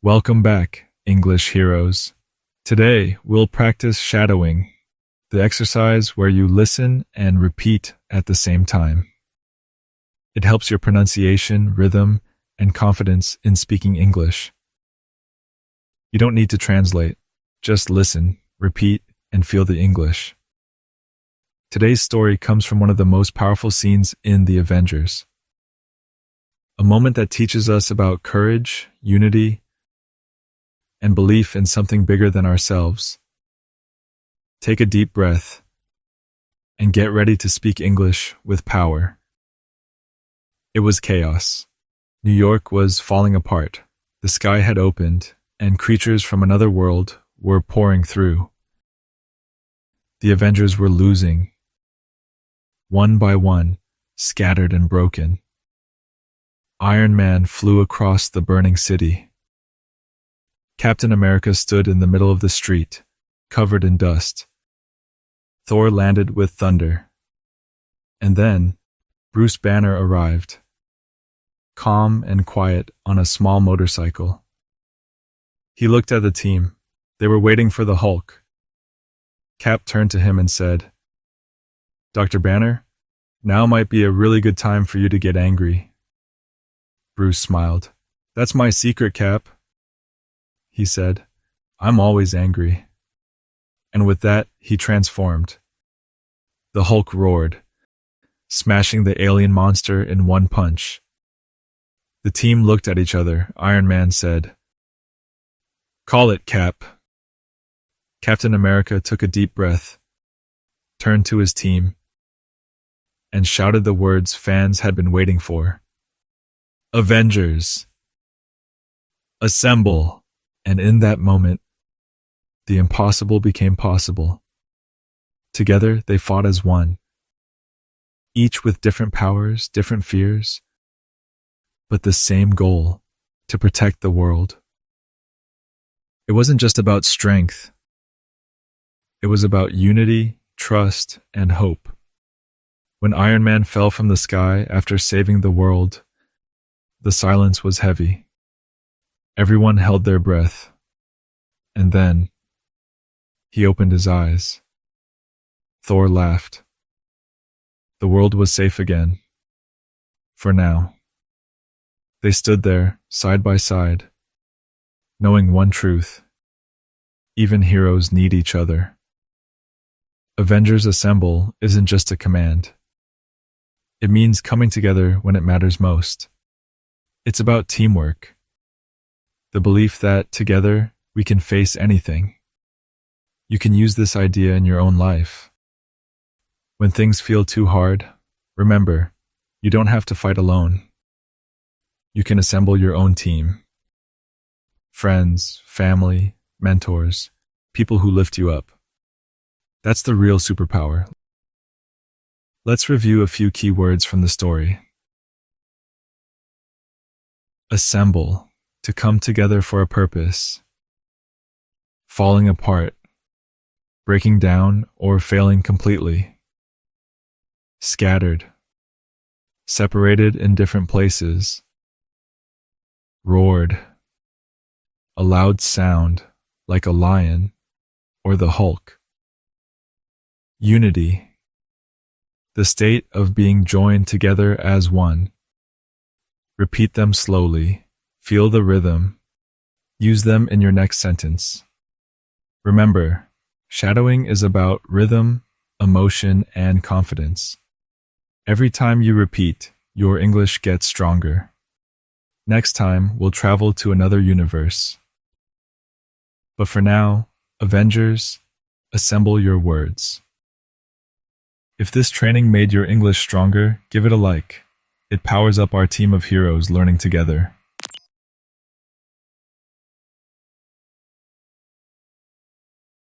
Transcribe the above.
Welcome back, English heroes. Today, we'll practice shadowing, the exercise where you listen and repeat at the same time. It helps your pronunciation, rhythm, and confidence in speaking English. You don't need to translate. Just listen, repeat, and feel the English. Today's story comes from one of the most powerful scenes in The Avengers. A moment that teaches us about courage, unity, and belief in something bigger than ourselves. Take a deep breath and get ready to speak English with power. It was chaos. New York was falling apart. The sky had opened, and creatures from another world were pouring through. The Avengers were losing. One by one, scattered and broken. Iron Man flew across the burning city. Captain America stood in the middle of the street, covered in dust. Thor landed with thunder. And then, Bruce Banner arrived, calm and quiet on a small motorcycle. He looked at the team. They were waiting for the Hulk. Cap turned to him and said, "Dr. Banner, now might be a really good time for you to get angry." Bruce smiled. "That's my secret, Cap," he said. "I'm always angry." And with that, he transformed. The Hulk roared, smashing the alien monster in one punch. The team looked at each other. Iron Man said, "Call it, Cap." Captain America took a deep breath, turned to his team, and shouted the words fans had been waiting for. "Avengers, assemble!" And in that moment, the impossible became possible. Together, they fought as one, each with different powers, different fears, but the same goal, to protect the world. It wasn't just about strength. It was about unity, trust, and hope. When Iron Man fell from the sky after saving the world, the silence was heavy. Everyone held their breath. And then, he opened his eyes. Thor laughed. The world was safe again. For now. They stood there, side by side, knowing one truth. Even heroes need each other. Avengers Assemble isn't just a command. It means coming together when it matters most. It's about teamwork. The belief that, together, we can face anything. You can use this idea in your own life. When things feel too hard, remember, you don't have to fight alone. You can assemble your own team. Friends, family, mentors, people who lift you up. That's the real superpower. Let's review a few key words from the story. Assemble, to come together for a purpose. Falling apart, breaking down or failing completely. Scattered, separated in different places. Roared, a loud sound like a lion or the Hulk. Unity, the state of being joined together as one. Repeat them slowly, feel the rhythm, use them in your next sentence. Remember, shadowing is about rhythm, emotion, and confidence. Every time you repeat, your English gets stronger. Next time, we'll travel to another universe. But for now, Avengers, assemble your words. If this training made your English stronger, give it a like. It powers up our team of heroes learning together.